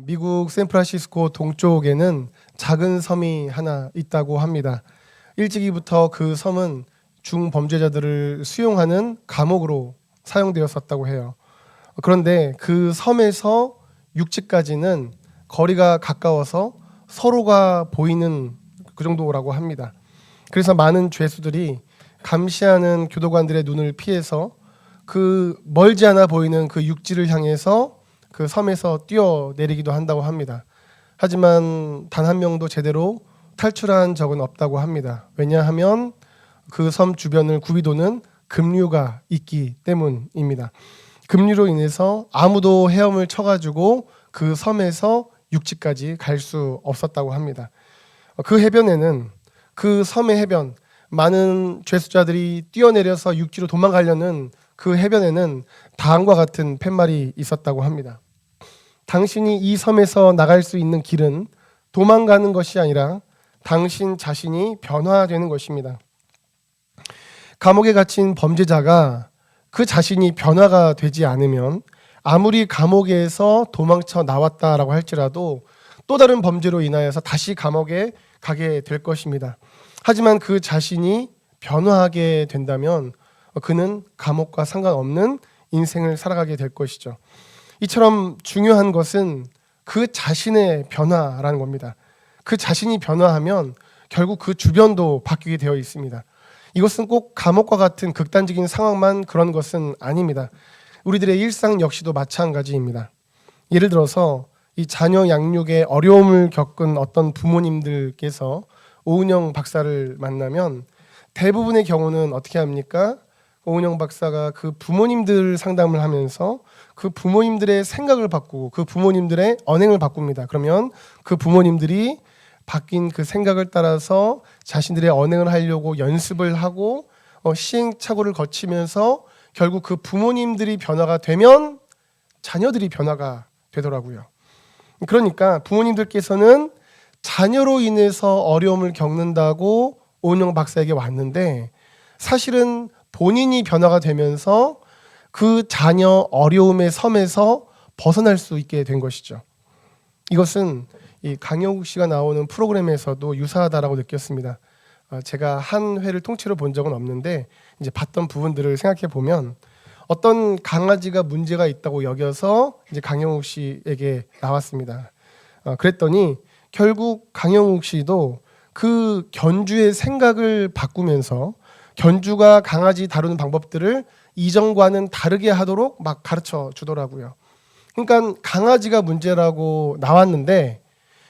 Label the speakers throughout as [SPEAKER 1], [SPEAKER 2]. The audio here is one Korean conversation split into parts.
[SPEAKER 1] 미국 샌프란시스코 동쪽에는 작은 섬이 하나 있다고 합니다. 일찍이부터 그 섬은 중범죄자들을 수용하는 감옥으로 사용되었었다고 해요. 그런데 그 섬에서 육지까지는 거리가 가까워서 서로가 보이는 그 정도라고 합니다. 그래서 많은 죄수들이 감시하는 교도관들의 눈을 피해서 그 멀지 않아 보이는 그 육지를 향해서 그 섬에서 뛰어내리기도 한다고 합니다. 하지만 단 한 명도 제대로 탈출한 적은 없다고 합니다. 왜냐하면 그 섬 주변을 굽이도는 급류가 있기 때문입니다. 급류로 인해서 아무도 헤엄을 쳐가지고 그 섬에서 육지까지 갈 수 없었다고 합니다. 그 해변에는, 그 섬의 해변, 많은 죄수자들이 뛰어내려서 육지로 도망가려는 그 해변에는 다음과 같은 팻말이 있었다고 합니다. 당신이 이 섬에서 나갈 수 있는 길은 도망가는 것이 아니라 당신 자신이 변화되는 것입니다. 감옥에 갇힌 범죄자가 그 자신이 변화가 되지 않으면 아무리 감옥에서 도망쳐 나왔다라고 할지라도 또 다른 범죄로 인하여서 다시 감옥에 가게 될 것입니다. 하지만 그 자신이 변화하게 된다면 그는 감옥과 상관없는 인생을 살아가게 될 것이죠. 이처럼 중요한 것은 그 자신의 변화라는 겁니다. 그 자신이 변화하면 결국 그 주변도 바뀌게 되어 있습니다. 이것은 꼭 감옥과 같은 극단적인 상황만 그런 것은 아닙니다. 우리들의 일상 역시도 마찬가지입니다. 예를 들어서 이 자녀 양육에 어려움을 겪은 어떤 부모님들께서 오은영 박사를 만나면 대부분의 경우는 어떻게 합니까? 오은영 박사가 그 부모님들 상담을 하면서 그 부모님들의 생각을 바꾸고 그 부모님들의 언행을 바꿉니다. 그러면 그 부모님들이 바뀐 그 생각을 따라서 자신들의 언행을 하려고 연습을 하고 시행착오를 거치면서 결국 그 부모님들이 변화가 되면 자녀들이 변화가 되더라고요. 그러니까 부모님들께서는 자녀로 인해서 어려움을 겪는다고 오은영 박사에게 왔는데 사실은 본인이 변화가 되면서 그 자녀 어려움의 섬에서 벗어날 수 있게 된 것이죠. 이것은 이 강영욱 씨가 나오는 프로그램에서도 유사하다라고 느꼈습니다. 제가 한 회를 통째로 본 적은 없는데 이제 봤던 부분들을 생각해 보면 어떤 강아지가 문제가 있다고 여겨서 이제 강영욱 씨에게 나왔습니다. 그랬더니 결국 강영욱 씨도 그 견주의 생각을 바꾸면서 견주가 강아지 다루는 방법들을 이전과는 다르게 하도록 막 가르쳐 주더라고요. 그러니까 강아지가 문제라고 나왔는데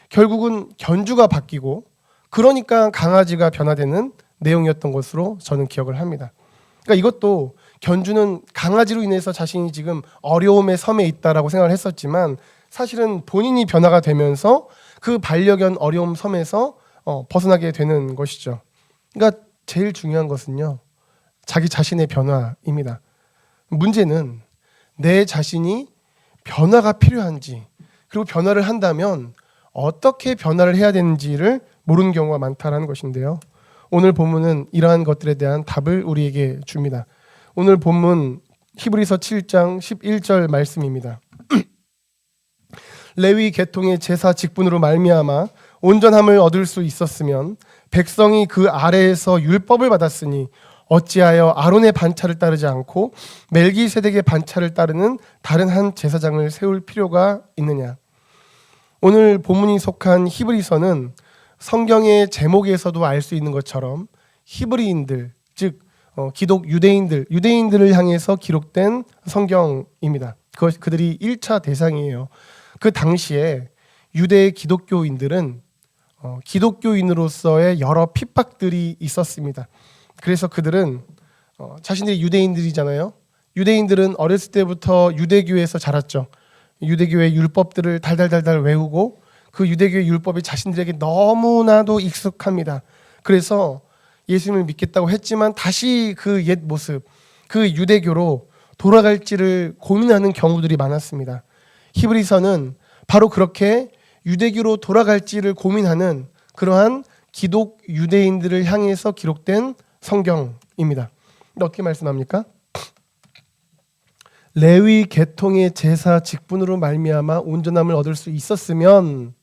[SPEAKER 1] 결국은 견주가 바뀌고 그러니까 강아지가 변화되는 내용이었던 것으로 저는 기억을 합니다. 그러니까 이것도 견주는 강아지로 인해서 자신이 지금 어려움의 섬에 있다라고 생각을 했었지만 사실은 본인이 변화가 되면서 그 반려견 어려움 섬에서 벗어나게 되는 것이죠. 그러니까 제일 중요한 것은요, 자기 자신의 변화입니다. 문제는 내 자신이 변화가 필요한지, 그리고 변화를 한다면 어떻게 변화를 해야 되는지를 모르는 경우가 많다는 것인데요. 오늘 본문은 이러한 것들에 대한 답을 우리에게 줍니다. 오늘 본문 히브리서 7장 11절 말씀입니다. 레위 계통의 제사 직분으로 말미암아 온전함을 얻을 수 있었으면 백성이 그 아래에서 율법을 받았으니 어찌하여 아론의 반차를 따르지 않고 멜기세덱의 반차를 따르는 다른 한 제사장을 세울 필요가 있느냐. 오늘 본문이 속한 히브리서는 성경의 제목에서도 알 수 있는 것처럼 히브리인들, 즉 기독 유대인들을 향해서 기록된 성경입니다. 그들이 1차 대상이에요. 그 당시에 유대 기독교인들은 기독교인으로서의 여러 핍박들이 있었습니다. 그래서 그들은 자신들이 유대인들이잖아요. 유대인들은 어렸을 때부터 유대교에서 자랐죠. 유대교의 율법들을 달달달달 외우고 그 유대교의 율법이 자신들에게 너무나도 익숙합니다. 그래서 예수님을 믿겠다고 했지만 다시 그 옛 모습, 그 유대교로 돌아갈지를 고민하는 경우들이 많았습니다. 히브리서는 바로 그렇게 유대교로 돌아갈지를 고민하는 그러한 기독 유대인들을 향해서 기록된 성경입니다. 근데 어떻게 말씀합니까? 레위 계통의 제사 직분으로 말미암아 온전함을 얻을 수 있었으면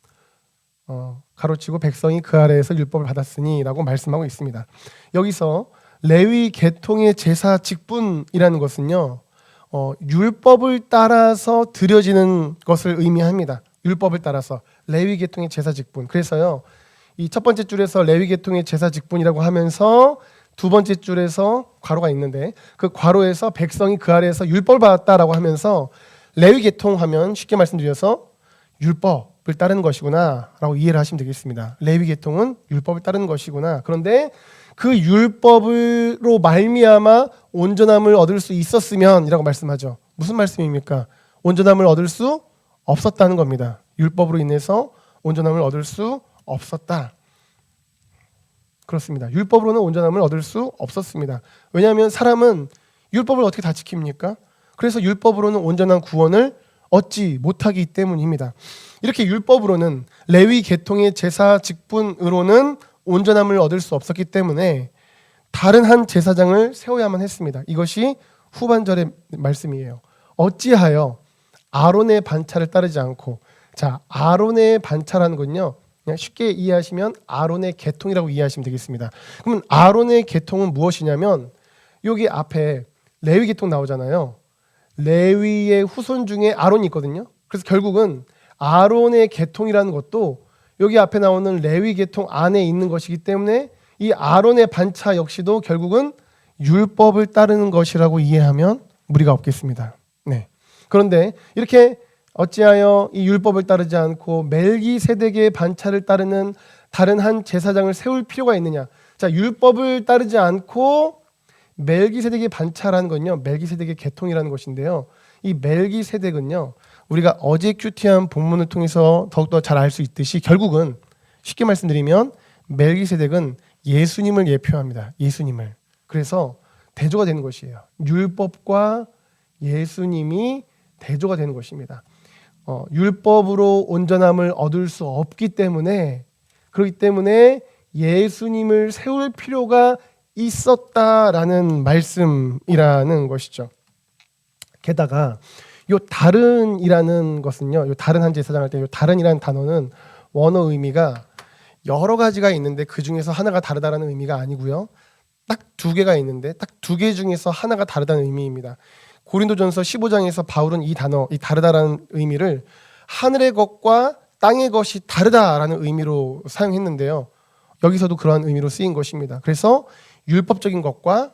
[SPEAKER 1] 가로치고 백성이 그 아래에서 율법을 받았으니라고 말씀하고 있습니다. 여기서 레위 계통의 제사 직분이라는 것은요, 율법을 따라서 드려지는 것을 의미합니다. 율법을 따라서 레위 계통의 제사 직분. 그래서요, 이 첫 번째 줄에서 레위 계통의 제사 직분이라고 하면서 두 번째 줄에서 괄호가 있는데 그 괄호에서 백성이 그 아래에서 율법을 받았다라고 하면서 레위 계통 하면 쉽게 말씀드려서 율법을 따르는 것이구나라고 이해를 하시면 되겠습니다. 레위 계통은 율법을 따르는 것이구나. 그런데 그 율법으로 말미암아 온전함을 얻을 수 있었으면이라고 말씀하죠. 무슨 말씀입니까? 온전함을 얻을 수 없었다는 겁니다. 율법으로 인해서 온전함을 얻을 수 없었다. 그렇습니다. 율법으로는 온전함을 얻을 수 없었습니다. 왜냐하면 사람은 율법을 어떻게 다 지킵니까? 그래서 율법으로는 온전한 구원을 얻지 못하기 때문입니다. 이렇게 율법으로는 레위 계통의 제사 직분으로는 온전함을 얻을 수 없었기 때문에 다른 한 제사장을 세워야만 했습니다. 이것이 후반절의 말씀이에요. 어찌하여 아론의 반차를 따르지 않고, 자, 아론의 반차라는 건요, 그냥 쉽게 이해하시면 아론의 계통이라고 이해하시면 되겠습니다. 그러면 아론의 계통은 무엇이냐면 여기 앞에 레위 계통 나오잖아요. 레위의 후손 중에 아론이 있거든요. 그래서 결국은 아론의 계통이라는 것도 여기 앞에 나오는 레위 계통 안에 있는 것이기 때문에 이 아론의 반차 역시도 결국은 율법을 따르는 것이라고 이해하면 무리가 없겠습니다. 네. 그런데 이렇게 어찌하여 이 율법을 따르지 않고 멜기세덱의 반차를 따르는 다른 한 제사장을 세울 필요가 있느냐? 자, 율법을 따르지 않고 멜기세덱의 반차라는 건요, 멜기세덱의 계통이라는 것인데요. 이 멜기세덱은요, 우리가 어제 큐티한 본문을 통해서 더욱더 잘 알 수 있듯이 결국은 쉽게 말씀드리면 멜기세덱은 예수님을 예표합니다. 예수님을. 그래서 대조가 되는 것이에요. 율법과 예수님이 대조가 되는 것입니다. 율법으로 온전함을 얻을 수 없기 때문에, 그렇기 때문에 예수님을 세울 필요가 있었다라는 말씀이라는 것이죠. 게다가 요 다른이라는 것은요, 요 다른 한 제사장 할 때 요 다른이라는 단어는 원어 의미가 여러 가지가 있는데 그 중에서 하나가 다르다라는 의미가 아니고요. 딱 두 개가 있는데 딱 두 개 중에서 하나가 다르다는 의미입니다. 고린도전서 15장에서 바울은 이 단어, 이 다르다라는 의미를 하늘의 것과 땅의 것이 다르다라는 의미로 사용했는데요. 여기서도 그러한 의미로 쓰인 것입니다. 그래서 율법적인 것과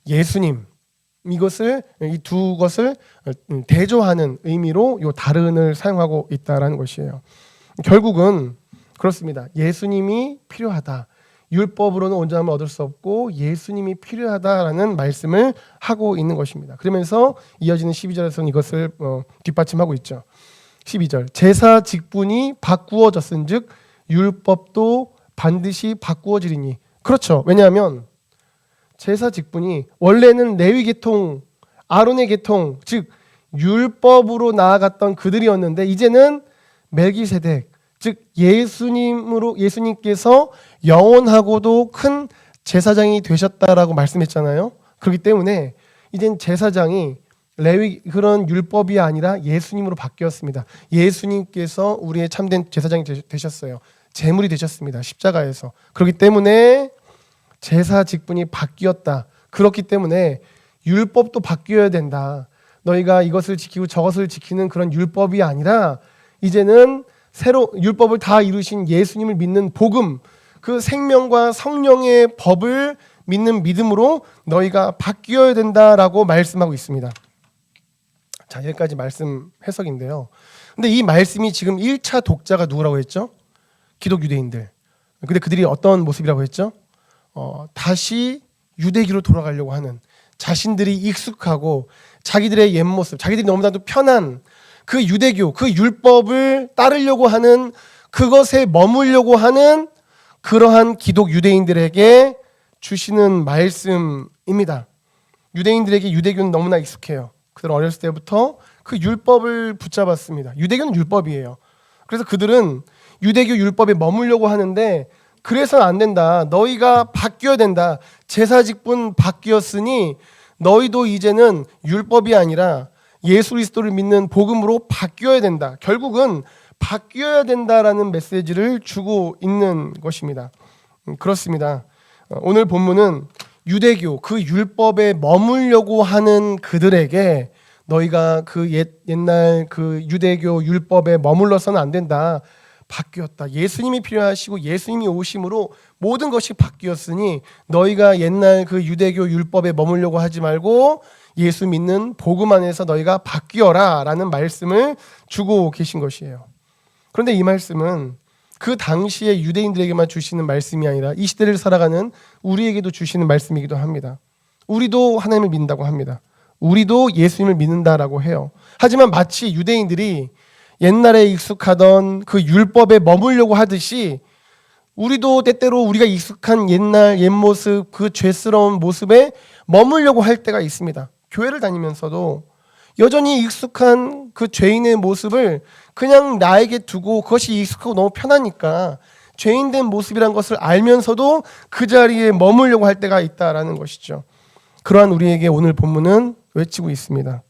[SPEAKER 1] 예수님, 이것을, 이 두 것을 대조하는 의미로 요 다른을 사용하고 있다라는 것이에요. 결국은 그렇습니다. 예수님이 필요하다. 율법으로는 온전함을 얻을 수 없고 예수님이 필요하다라는 말씀을 하고 있는 것입니다. 그러면서 이어지는 12절에서는 이것을 뒷받침하고 있죠. 12절, 제사 직분이 바꾸어졌은즉 율법도 반드시 바꾸어지리니. 그렇죠. 왜냐하면 제사 직분이 원래는 레위 계통, 아론의 계통, 즉 율법으로 나아갔던 그들이었는데 이제는 멜기세덱, 즉 예수님께서 영원하고도 큰 제사장이 되셨다라고 말씀했잖아요. 그렇기 때문에 이젠 제사장이 레위 그런 율법이 아니라 예수님으로 바뀌었습니다. 예수님께서 우리의 참된 제사장이 되셨어요. 제물이 되셨습니다. 십자가에서. 그렇기 때문에 제사 직분이 바뀌었다. 그렇기 때문에 율법도 바뀌어야 된다. 너희가 이것을 지키고 저것을 지키는 그런 율법이 아니라 이제는 새로 율법을 다 이루신 예수님을 믿는 복음, 그 생명과 성령의 법을 믿는 믿음으로 너희가 바뀌어야 된다라고 말씀하고 있습니다. 자, 여기까지 말씀 해석인데요. 근데 이 말씀이 지금 1차 독자가 누구라고 했죠? 기독 유대인들. 근데 그들이 어떤 모습이라고 했죠? 다시 유대기로 돌아가려고 하는, 자신들이 익숙하고 자기들의 옛 모습, 자기들이 너무나도 편한 그 유대교, 그 율법을 따르려고 하는, 그것에 머물려고 하는 그러한 기독 유대인들에게 주시는 말씀입니다. 유대인들에게 유대교는 너무나 익숙해요. 그들은 어렸을 때부터 그 율법을 붙잡았습니다. 유대교는 율법이에요. 그래서 그들은 유대교 율법에 머물려고 하는데 그래서는 안 된다. 너희가 바뀌어야 된다. 제사 직분 바뀌었으니 너희도 이제는 율법이 아니라 예수 그리스도를 믿는 복음으로 바뀌어야 된다. 결국은 바뀌어야 된다라는 메시지를 주고 있는 것입니다. 그렇습니다. 오늘 본문은 유대교 그 율법에 머물려고 하는 그들에게 너희가 그 옛날 그 유대교 율법에 머물러서는 안 된다. 바뀌었다. 예수님이 필요하시고 예수님이 오심으로 모든 것이 바뀌었으니 너희가 옛날 그 유대교 율법에 머물려고 하지 말고 예수 믿는 복음 안에서 너희가 바뀌어라 라는 말씀을 주고 계신 것이에요. 그런데 이 말씀은 그 당시에 유대인들에게만 주시는 말씀이 아니라 이 시대를 살아가는 우리에게도 주시는 말씀이기도 합니다. 우리도 하나님을 믿는다고 합니다. 우리도 예수님을 믿는다라고 해요. 하지만 마치 유대인들이 옛날에 익숙하던 그 율법에 머물려고 하듯이 우리도 때때로 우리가 익숙한 옛날 옛 모습, 그 죄스러운 모습에 머물려고 할 때가 있습니다. 교회를 다니면서도 여전히 익숙한 그 죄인의 모습을 그냥 나에게 두고 그것이 익숙하고 너무 편하니까 죄인된 모습이란 것을 알면서도 그 자리에 머물려고 할 때가 있다라는 것이죠. 그러한 우리에게 오늘 본문은 외치고 있습니다.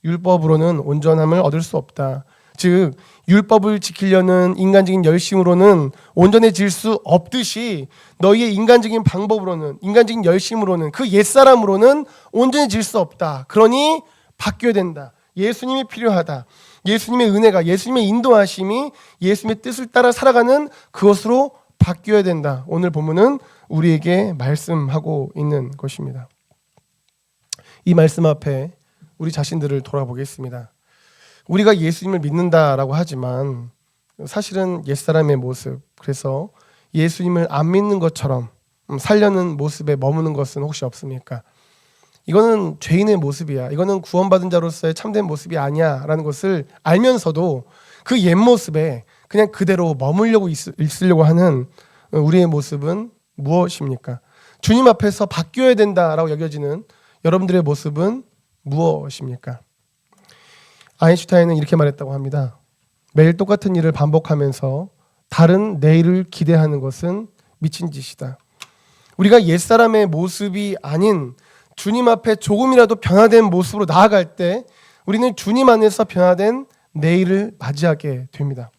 [SPEAKER 1] 율법으로는 온전함을 얻을 수 없다. 즉 율법을 지키려는 인간적인 열심으로는 온전해질 수 없듯이 너희의 인간적인 방법으로는, 인간적인 열심으로는, 그 옛사람으로는 온전해질 수 없다. 그러니 바뀌어야 된다. 예수님이 필요하다. 예수님의 은혜가, 예수님의 인도하심이 예수님의 뜻을 따라 살아가는 그것으로 바뀌어야 된다. 오늘 본문은 우리에게 말씀하고 있는 것입니다. 이 말씀 앞에 우리 자신들을 돌아보겠습니다. 우리가 예수님을 믿는다라고 하지만 사실은 옛사람의 모습, 그래서 예수님을 안 믿는 것처럼 살려는 모습에 머무는 것은 혹시 없습니까? 이거는 죄인의 모습이야. 이거는 구원받은 자로서의 참된 모습이 아니야 라는 것을 알면서도 그 옛 모습에 그냥 그대로 머물려고 있으려고 하는 우리의 모습은 무엇입니까? 주님 앞에서 바뀌어야 된다라고 여겨지는 여러분들의 모습은 무엇입니까? 아인슈타인은 이렇게 말했다고 합니다. 매일 똑같은 일을 반복하면서 다른 내일을 기대하는 것은 미친 짓이다. 우리가 옛사람의 모습이 아닌 주님 앞에 조금이라도 변화된 모습으로 나아갈 때 우리는 주님 안에서 변화된 내일을 맞이하게 됩니다.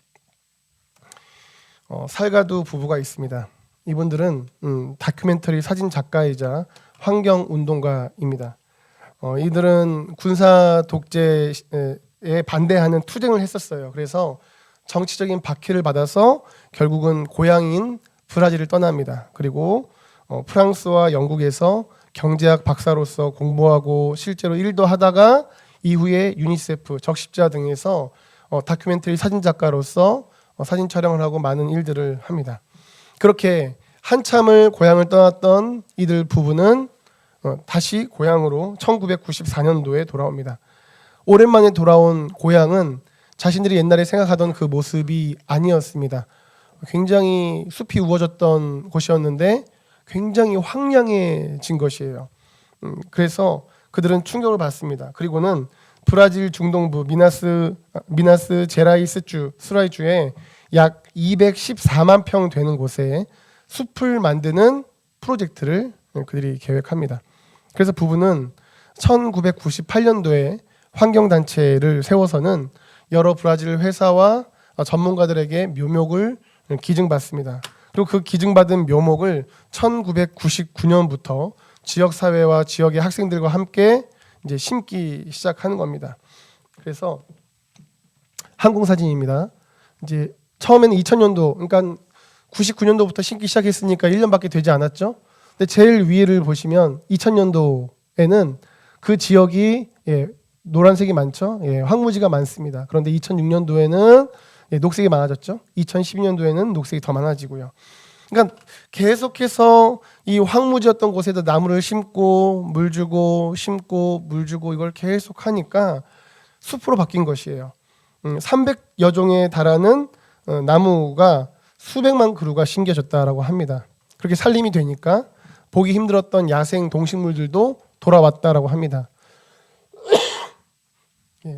[SPEAKER 1] 살가두 부부가 있습니다. 이분들은 다큐멘터리 사진 작가이자 환경운동가입니다. 이들은 군사 독재에 반대하는 투쟁을 했었어요. 그래서 정치적인 박해를 받아서 결국은 고향인 브라질을 떠납니다. 그리고 프랑스와 영국에서 경제학 박사로서 공부하고 실제로 일도 하다가 이후에 유니세프, 적십자 등에서 다큐멘터리 사진작가로서 사진 촬영을 하고 많은 일들을 합니다. 그렇게 한참을 고향을 떠났던 이들 부부는 다시 고향으로 1994년도에 돌아옵니다. 오랜만에 돌아온 고향은 자신들이 옛날에 생각하던 그 모습이 아니었습니다. 굉장히 숲이 우거졌던 곳이었는데 굉장히 황량해진 것이에요. 그래서 그들은 충격을 받습니다. 그리고는 브라질 중동부 미나스 제라이스주 수라이주에 약 214만 평 되는 곳에 숲을 만드는 프로젝트를 그들이 계획합니다. 그래서 부부는 1998년도에 환경단체를 세워서는 여러 브라질 회사와 전문가들에게 묘목을 기증받습니다. 그리고 그 기증받은 묘목을 1999년부터 지역사회와 지역의 학생들과 함께 이제 심기 시작하는 겁니다. 그래서 항공사진입니다. 이제 처음에는 2000년도, 그러니까 99년도부터 심기 시작했으니까 1년밖에 되지 않았죠. 근데 제일 위를 보시면 2000년도에는 그 지역이 노란색이 많죠. 황무지가 많습니다. 그런데 2006년도에는 녹색이 많아졌죠. 2012년도에는 녹색이 더 많아지고요. 그러니까 계속해서 이 황무지였던 곳에다 나무를 심고 물 주고 심고 물 주고 이걸 계속 하니까 숲으로 바뀐 것이에요. 300여 종에 달하는 나무가 수백만 그루가 심겨졌다라고 합니다. 그렇게 살림이 되니까 보기 힘들었던 야생 동식물들도 돌아왔다라고 합니다.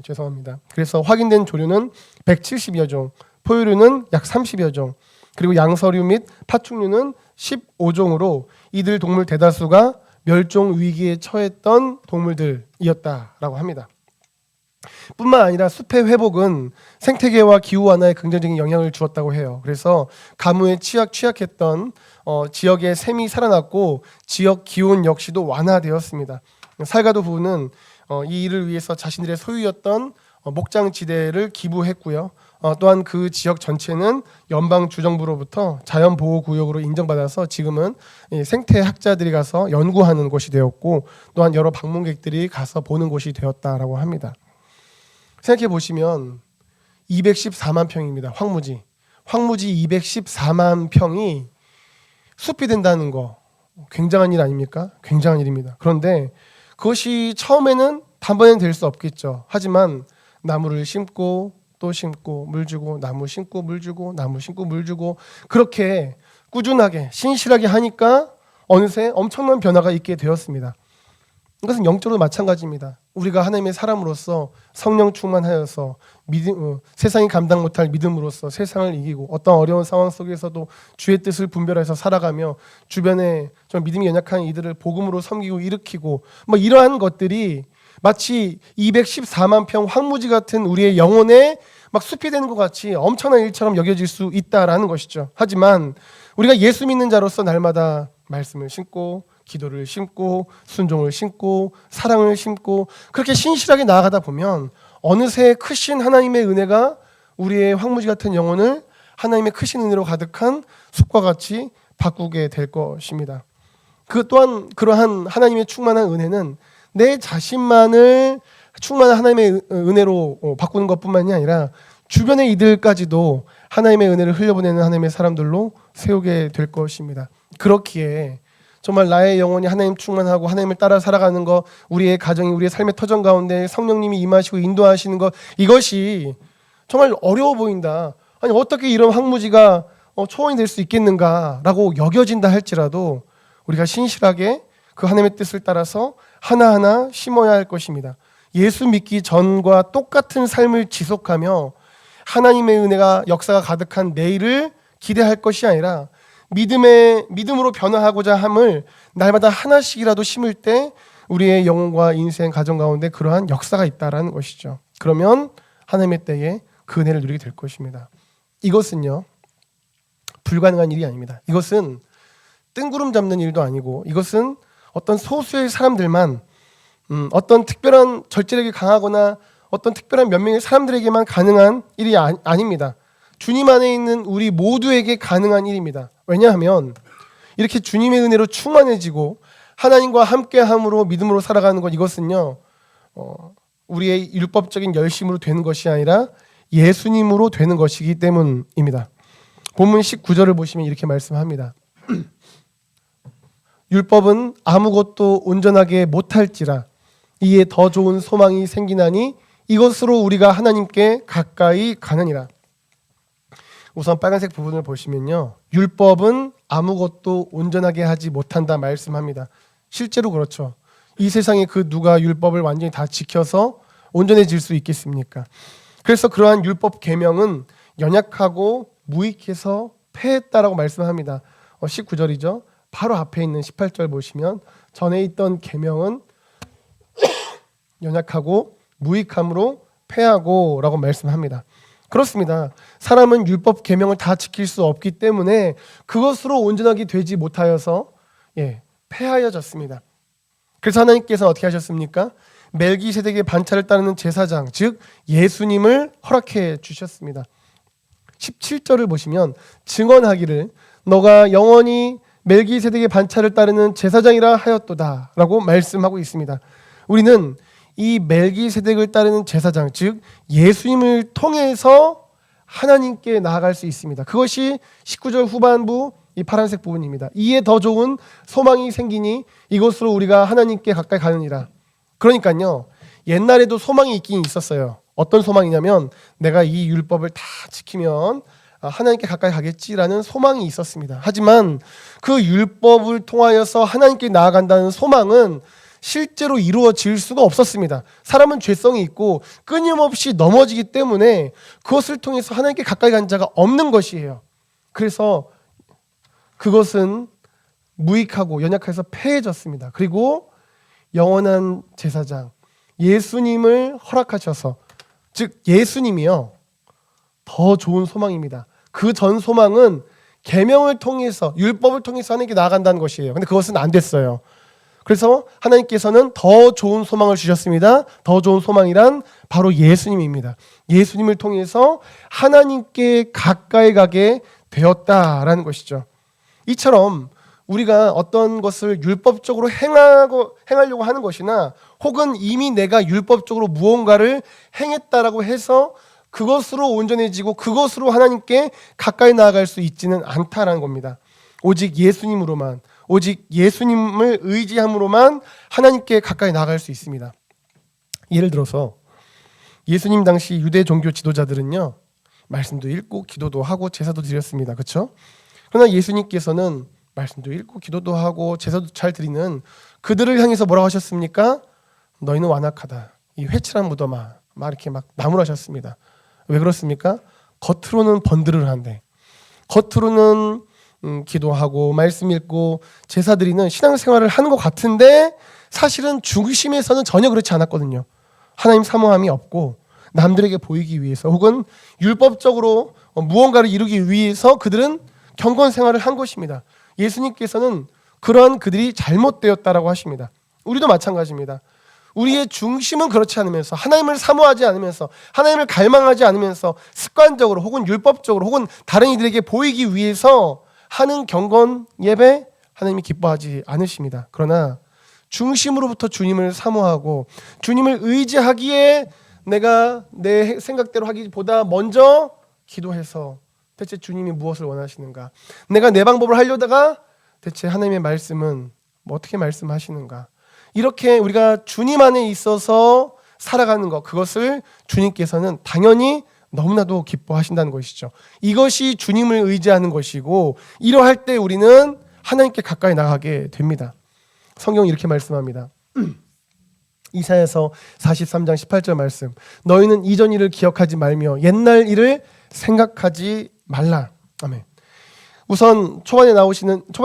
[SPEAKER 1] 죄송합니다. 그래서 확인된 조류는 170여 종, 포유류는 약 30여 종, 그리고 양서류 및 파충류는 15종으로 이들 동물 대다수가 멸종 위기에 처했던 동물들이었다라고 합니다. 뿐만 아니라 숲의 회복은 생태계와 기후 완화에 긍정적인 영향을 주었다고 해요. 그래서 가뭄에 취약했던 지역의 샘이 살아났고 지역 기온 역시도 완화되었습니다. 살가도 부부는 이 일을 위해서 자신들의 소유였던 목장지대를 기부했고요. 또한 그 지역 전체는 연방주정부로부터 자연보호구역으로 인정받아서 지금은 생태학자들이 가서 연구하는 곳이 되었고 또한 여러 방문객들이 가서 보는 곳이 되었다라고 합니다. 생각해 보시면 214만 평입니다. 황무지 214만 평이 숲이 된다는 거 굉장한 일 아닙니까? 굉장한 일입니다. 그런데 그것이 처음에는 단번에는 될 수 없겠죠. 하지만 나무를 심고 또 심고 물 주고 나무 심고 물 주고 나무 심고 물 주고 그렇게 꾸준하게 신실하게 하니까 어느새 엄청난 변화가 있게 되었습니다. 이것은 영적으로 마찬가지입니다. 우리가 하나님의 사람으로서 성령 충만하여서 세상이 감당 못할 믿음으로써 세상을 이기고 어떤 어려운 상황 속에서도 주의 뜻을 분별해서 살아가며 주변에 좀 믿음이 연약한 이들을 복음으로 섬기고 일으키고 이러한 것들이 마치 214만 평 황무지 같은 우리의 영혼에 막 숲이 되는 것 같이 엄청난 일처럼 여겨질 수 있다라는 것이죠. 하지만 우리가 예수 믿는 자로서 날마다 말씀을 심고 기도를 심고 순종을 심고 사랑을 심고 그렇게 신실하게 나아가다 보면 어느새 크신 하나님의 은혜가 우리의 황무지 같은 영혼을 하나님의 크신 은혜로 가득한 숲과 같이 바꾸게 될 것입니다. 그 또한 그러한 하나님의 충만한 은혜는 내 자신만을 충만한 하나님의 은혜로 바꾸는 것뿐만이 아니라 주변의 이들까지도 하나님의 은혜를 흘려보내는 하나님의 사람들로 세우게 될 것입니다. 그렇기에 정말 나의 영혼이 하나님 충만하고 하나님을 따라 살아가는 것, 우리의 가정이 우리의 삶의 터전 가운데 성령님이 임하시고 인도하시는 것, 이것이 정말 어려워 보인다. 아니 어떻게 이런 황무지가 초원이 될 수 있겠는가라고 여겨진다 할지라도 우리가 신실하게 그 하나님의 뜻을 따라서 하나하나 심어야 할 것입니다. 예수 믿기 전과 똑같은 삶을 지속하며 하나님의 은혜가 역사가 가득한 내일을 기대할 것이 아니라 믿음으로 변화하고자 함을 날마다 하나씩이라도 심을 때 우리의 영혼과 인생, 가정 가운데 그러한 역사가 있다라는 것이죠. 그러면 하나님의 때에 그 은혜를 누리게 될 것입니다. 이것은요 불가능한 일이 아닙니다. 이것은 뜬구름 잡는 일도 아니고 이것은 어떤 소수의 사람들만 어떤 특별한 절제력이 강하거나 어떤 특별한 몇 명의 사람들에게만 가능한 일이 아닙니다. 주님 안에 있는 우리 모두에게 가능한 일입니다. 왜냐하면 이렇게 주님의 은혜로 충만해지고 하나님과 함께함으로 믿음으로 살아가는 것 이것은요 우리의 율법적인 열심으로 되는 것이 아니라 예수님으로 되는 것이기 때문입니다. 본문 19절을 보시면 이렇게 말씀합니다. 율법은 아무것도 온전하게 못할지라 이에 더 좋은 소망이 생기나니 이것으로 우리가 하나님께 가까이 가느니라. 우선 빨간색 부분을 보시면요 율법은 아무것도 온전하게 하지 못한다 말씀합니다. 실제로 그렇죠. 이 세상에 그 누가 율법을 완전히 다 지켜서 온전해질 수 있겠습니까? 그래서 그러한 율법 계명은 연약하고 무익해서 폐했다라고 말씀합니다. 19절이죠. 바로 앞에 있는 18절 보시면 전에 있던 계명은 연약하고 무익함으로 폐하고 라고 말씀합니다. 그렇습니다. 사람은 율법 계명을 다 지킬 수 없기 때문에 그것으로 온전하게 되지 못하여서 폐하여졌습니다. 그래서 하나님께서 어떻게 하셨습니까? 멜기세덱의 반차를 따르는 제사장 즉 예수님을 허락해 주셨습니다. 17절을 보시면 증언하기를 너가 영원히 멜기세덱의 반차를 따르는 제사장이라 하였도다 라고 말씀하고 있습니다. 우리는 이 멜기세덱을 따르는 제사장 즉 예수님을 통해서 하나님께 나아갈 수 있습니다. 그것이 19절 후반부 이 파란색 부분입니다. 이에 더 좋은 소망이 생기니 이것으로 우리가 하나님께 가까이 가느니라. 그러니까요 옛날에도 소망이 있긴 있었어요. 어떤 소망이냐면 내가 이 율법을 다 지키면 하나님께 가까이 가겠지라는 소망이 있었습니다. 하지만 그 율법을 통하여서 하나님께 나아간다는 소망은 실제로 이루어질 수가 없었습니다. 사람은 죄성이 있고 끊임없이 넘어지기 때문에 그것을 통해서 하나님께 가까이 간 자가 없는 것이에요. 그래서 그것은 무익하고 연약해서 폐해졌습니다. 그리고 영원한 제사장 예수님을 허락하셔서, 즉 예수님이요 더 좋은 소망입니다. 그 전 소망은 계명을 통해서, 율법을 통해서 하나님께 나아간다는 것이에요. 근데 그것은 안 됐어요. 그래서 하나님께서는 더 좋은 소망을 주셨습니다. 더 좋은 소망이란 바로 예수님입니다. 예수님을 통해서 하나님께 가까이 가게 되었다라는 것이죠. 이처럼 우리가 어떤 것을 율법적으로 행하려고 하는 것이나, 혹은 이미 내가 율법적으로 무언가를 행했다라고 해서 그것으로 온전해지고 그것으로 하나님께 가까이 나아갈 수 있지는 않다라는 겁니다. 오직 예수님으로만, 오직 예수님을 의지함으로만 하나님께 가까이 나아갈 수 있습니다. 예를 들어서 예수님 당시 유대 종교 지도자들은요, 말씀도 읽고 기도도 하고 제사도 드렸습니다. 그렇죠? 그러나 예수님께서는 말씀도 읽고 기도도 하고 제사도 잘 드리는 그들을 향해서 뭐라고 하셨습니까? 너희는 완악하다, 이 회칠한 무덤아, 막 이렇게 막 나무라셨습니다. 왜 그렇습니까? 겉으로는 번들을 한데, 겉으로는 기도하고 말씀 읽고 제사 드리는 신앙생활을 하는 것 같은데 사실은 중심에서는 전혀 그렇지 않았거든요. 하나님 사모함이 없고 남들에게 보이기 위해서, 혹은 율법적으로 무언가를 이루기 위해서 그들은 경건 생활을 한 것입니다. 예수님께서는 그러한 그들이 잘못되었다라고 하십니다. 우리도 마찬가지입니다. 우리의 중심은 그렇지 않으면서, 하나님을 사모하지 않으면서, 하나님을 갈망하지 않으면서 습관적으로 혹은 율법적으로 혹은 다른 이들에게 보이기 위해서 하는 경건 예배, 하나님이 기뻐하지 않으십니다. 그러나 중심으로부터 주님을 사모하고 주님을 의지하기에 내가 내 생각대로 하기보다 먼저 기도해서 대체 주님이 무엇을 원하시는가, 내가 내 방법을 하려다가 대체 하나님의 말씀은 어떻게 말씀하시는가, 이렇게 우리가 주님 안에 있어서 살아가는 것, 그것을 주님께서는 당연히 너무나도 기뻐하신다는 것이죠. 이것이 주님을 의지하는 것이고, 이러할 때 우리는 하나님께 가까이 나가게 됩니다. 성경이 이렇게 말씀합니다. 이사야서 43장 18절 말씀, 너희는 이전 일을 기억하지 말며 옛날 일을 생각하지 말라. 아멘. 우선 초반에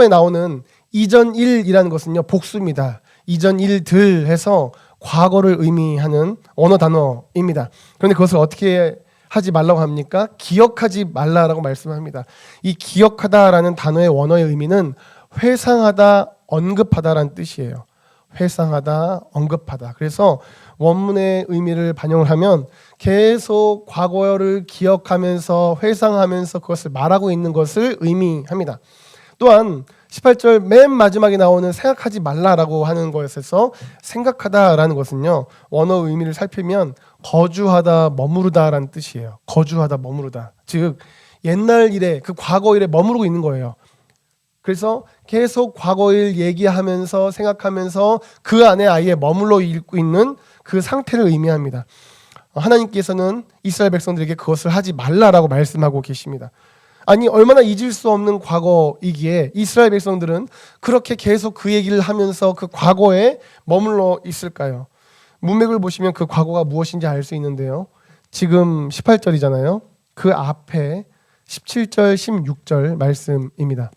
[SPEAKER 1] 나오는 이전 일이라는 것은요, 복수입니다. 이전 일들 해서 과거를 의미하는 언어 단어입니다. 그런데 그것을 어떻게 하지 말라고 합니까? 기억하지 말라라고 말씀합니다. 이 기억하다라는 단어의 원어의 의미는 회상하다, 언급하다라는 뜻이에요. 회상하다, 언급하다. 그래서 원문의 의미를 반영을 하면 계속 과거를 기억하면서 회상하면서 그것을 말하고 있는 것을 의미합니다. 또한 18절 맨 마지막에 나오는 생각하지 말라라고 하는 것에서 생각하다라는 것은요, 원어 의미를 살피면 거주하다, 머무르다라는 뜻이에요. 거주하다, 머무르다. 즉 옛날 일에, 그 과거 일에 머무르고 있는 거예요. 그래서 계속 과거 일 얘기하면서 생각하면서 그 안에 아예 머물러 있고 있는 그 상태를 의미합니다. 하나님께서는 이스라엘 백성들에게 그것을 하지 말라라고 말씀하고 계십니다. 아니, 얼마나 잊을 수 없는 과거이기에 이스라엘 백성들은 그렇게 계속 그 얘기를 하면서 그 과거에 머물러 있을까요? 문맥을 보시면 그 과거가 무엇인지 알 수 있는데요, 지금 18절이잖아요. 그 앞에 17절, 16절 말씀입니다.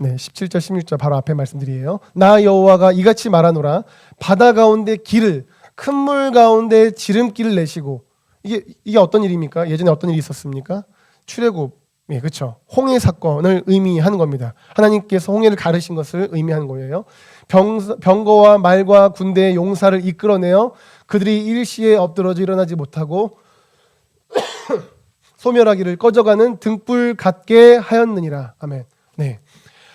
[SPEAKER 1] 네, 17절, 16절 바로 앞에 말씀드리에요. 나 여호와가 이같이 말하노라. 바다 가운데 길을, 큰 물 가운데 지름길을 내시고, 이게 어떤 일입니까? 예전에 어떤 일이 있었습니까? 출애굽, 예, 그렇죠. 홍해 사건을 의미하는 겁니다. 하나님께서 홍해를 가르신 것을 의미하는 거예요. 병거와 말과 군대의 용사를 이끌어내어 그들이 일시에 엎드러져 일어나지 못하고 소멸하기를 꺼져가는 등불 같게 하였느니라. 아멘. 네,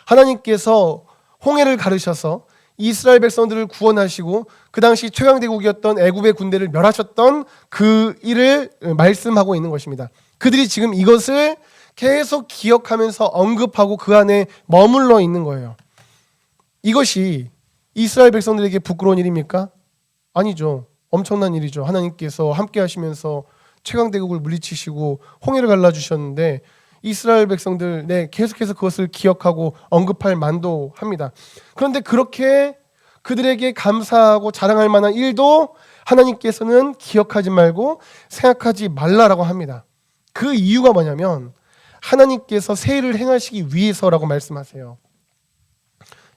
[SPEAKER 1] 하나님께서 홍해를 가르셔서 이스라엘 백성들을 구원하시고 그 당시 최강대국이었던 애굽의 군대를 멸하셨던 그 일을 말씀하고 있는 것입니다. 그들이 지금 이것을 계속 기억하면서 언급하고 그 안에 머물러 있는 거예요. 이것이 이스라엘 백성들에게 부끄러운 일입니까? 아니죠. 엄청난 일이죠. 하나님께서 함께 하시면서 최강대국을 물리치시고 홍해를 갈라주셨는데 이스라엘 백성들, 네, 계속해서 그것을 기억하고 언급할 만도 합니다. 그런데 그렇게 그들에게 감사하고 자랑할 만한 일도 하나님께서는 기억하지 말고 생각하지 말라라고 합니다. 그 이유가 뭐냐면 하나님께서 새 일을 행하시기 위해서라고 말씀하세요.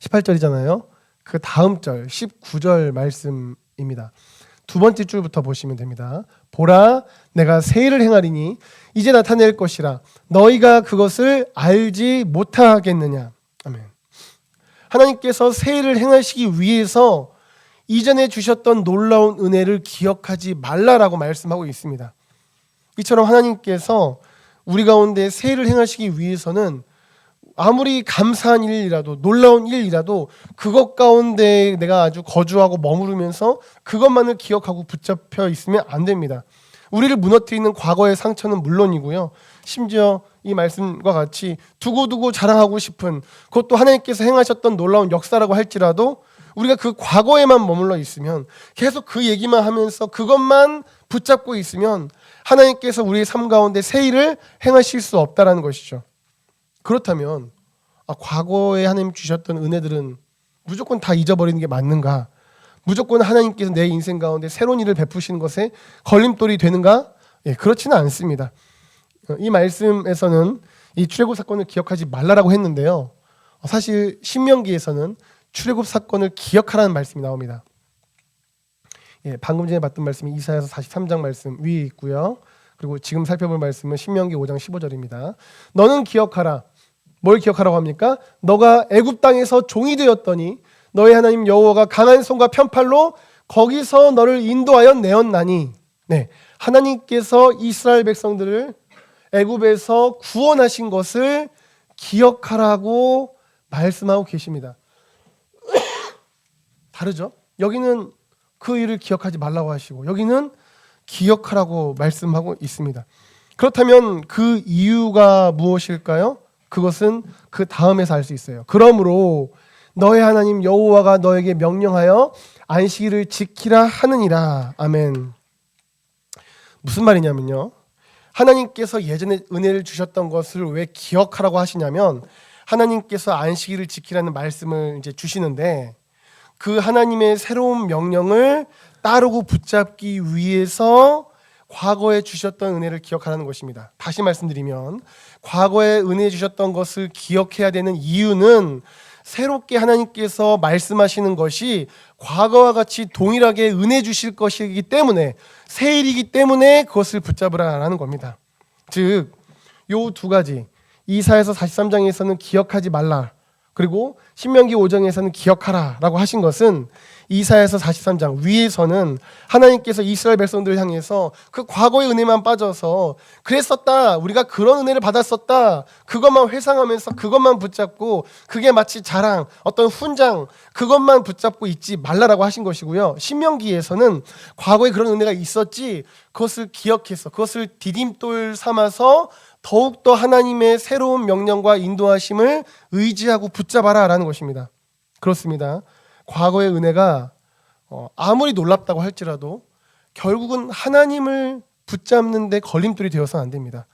[SPEAKER 1] 18절이잖아요. 그 다음 절 19절 말씀입니다. 두 번째 줄부터 보시면 됩니다. 보라, 내가 새 일을 행하리니 이제 나타낼 것이라 너희가 그것을 알지 못하겠느냐. 아멘. 하나님께서 새 일을 행하시기 위해서 이전에 주셨던 놀라운 은혜를 기억하지 말라라고 말씀하고 있습니다. 이처럼 하나님께서 우리 가운데 새 일을 행하시기 위해서는 아무리 감사한 일이라도 놀라운 일이라도 그것 가운데 내가 아주 거주하고 머무르면서 그것만을 기억하고 붙잡혀 있으면 안 됩니다. 우리를 무너뜨리는 과거의 상처는 물론이고요. 심지어 이 말씀과 같이 두고두고 자랑하고 싶은 그것도 하나님께서 행하셨던 놀라운 역사라고 할지라도 우리가 그 과거에만 머물러 있으면 계속 그 얘기만 하면서 그것만 붙잡고 있으면 하나님께서 우리의 삶 가운데 새 일을 행하실 수 없다라는 것이죠. 그렇다면 과거에 하나님 주셨던 은혜들은 무조건 다 잊어버리는 게 맞는가? 무조건 하나님께서 내 인생 가운데 새로운 일을 베푸시는 것에 걸림돌이 되는가? 그렇지는 않습니다. 이 말씀에서는 이 출애굽 사건을 기억하지 말라라고 했는데요. 사실 신명기에서는 출애굽 사건을 기억하라는 말씀이 나옵니다. 방금 전에 봤던 말씀이 이사야서 43장 말씀 위에 있고요. 그리고 지금 살펴볼 말씀은 신명기 5장 15절입니다. 너는 기억하라. 뭘 기억하라고 합니까? 너가 애굽 땅에서 종이 되었더니 너의 하나님 여호와가 강한 손과 편팔로 거기서 너를 인도하여 내었나니. 하나님께서 이스라엘 백성들을 애굽에서 구원하신 것을 기억하라고 말씀하고 계십니다. 다르죠? 여기는 그 일을 기억하지 말라고 하시고 여기는 기억하라고 말씀하고 있습니다. 그렇다면 그 이유가 무엇일까요? 그것은 그 다음에서 알 수 있어요. 그러므로 너의 하나님 여호와가 너에게 명령하여 안식일을 지키라 하느니라. 아멘. 무슨 말이냐면요. 하나님께서 예전에 은혜를 주셨던 것을 왜 기억하라고 하시냐면 하나님께서 안식일을 지키라는 말씀을 이제 주시는데 그 하나님의 새로운 명령을 따르고 붙잡기 위해서 과거에 주셨던 은혜를 기억하라는 것입니다. 다시 말씀드리면 과거에 은혜 주셨던 것을 기억해야 되는 이유는 새롭게 하나님께서 말씀하시는 것이 과거와 같이 동일하게 은혜 주실 것이기 때문에 새 일이기 때문에 그것을 붙잡으라는 겁니다. 즉, 요 두 가지 이사야서 43장에서는 기억하지 말라 그리고 신명기 5장에서는 기억하라라고 하신 것은 이사야서 43장 위에서는 하나님께서 이스라엘 백성들을 향해서 그 과거의 은혜만 빠져서 그랬었다, 우리가 그런 은혜를 받았었다, 그것만 회상하면서 그것만 붙잡고 그게 마치 자랑, 어떤 훈장, 그것만 붙잡고 있지 말라라고 하신 것이고요. 신명기에서는 과거에 그런 은혜가 있었지 그것을 기억해서 그것을 디딤돌 삼아서 더욱더 하나님의 새로운 명령과 인도하심을 의지하고 붙잡아라라는 것입니다. 그렇습니다. 과거의 은혜가 아무리 놀랍다고 할지라도 결국은 하나님을 붙잡는 데 걸림돌이 되어서는 안 됩니다.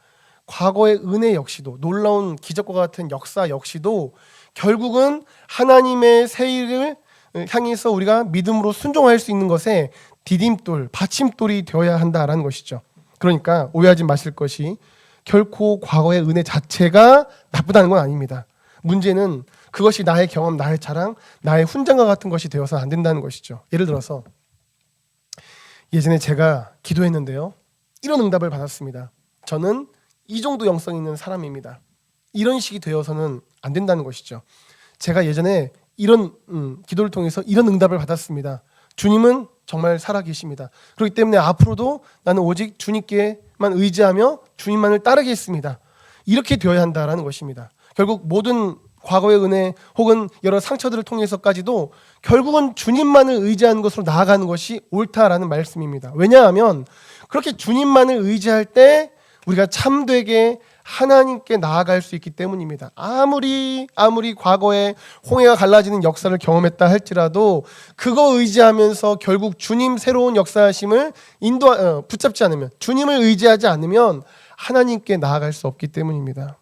[SPEAKER 1] 과거의 은혜 역시도 놀라운 기적과 같은 역사 역시도 결국은 하나님의 새 일을 향해서 우리가 믿음으로 순종할 수 있는 것에 디딤돌, 받침돌이 되어야 한다라는 것이죠. 그러니까 오해하지 마실 것이 결코 과거의 은혜 자체가 나쁘다는 건 아닙니다. 문제는 그것이 나의 경험, 나의 자랑, 나의 훈장과 같은 것이 되어서 안 된다는 것이죠. 예를 들어서 예전에 제가 기도했는데요. 이런 응답을 받았습니다. 저는 이 정도 영성 있는 사람입니다. 이런 식이 되어서는 안 된다는 것이죠. 제가 예전에 이런 기도를 통해서 이런 응답을 받았습니다. 주님은 정말 살아계십니다. 그렇기 때문에 앞으로도 나는 오직 주님께만 의지하며 주님만을 따르겠습니다. 이렇게 되어야 한다는 것입니다. 결국 모든 과거의 은혜 혹은 여러 상처들을 통해서까지도 결국은 주님만을 의지하는 것으로 나아가는 것이 옳다라는 말씀입니다. 왜냐하면 그렇게 주님만을 의지할 때 우리가 참되게 하나님께 나아갈 수 있기 때문입니다. 아무리 과거에 홍해가 갈라지는 역사를 경험했다 할지라도 그거 의지하면서 결국 주님 새로운 역사하심을 붙잡지 않으면, 주님을 의지하지 않으면 하나님께 나아갈 수 없기 때문입니다.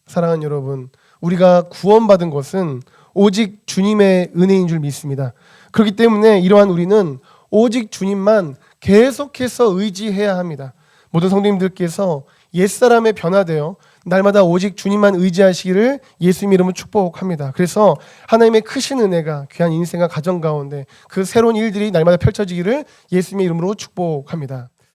[SPEAKER 1] 사랑하는 여러분, 우리가 구원받은 것은 오직 주님의 은혜인 줄 믿습니다. 그렇기 때문에 이러한 우리는 오직 주님만 계속해서 의지해야 합니다. 모든 성도님들께서 옛사람에 변화되어 날마다 오직 주님만 의지하시기를 예수님 이름으로 축복합니다. 그래서 하나님의 크신 은혜가 귀한 인생과 가정 가운데 그 새로운 일들이 날마다 펼쳐지기를 예수님의 이름으로 축복합니다.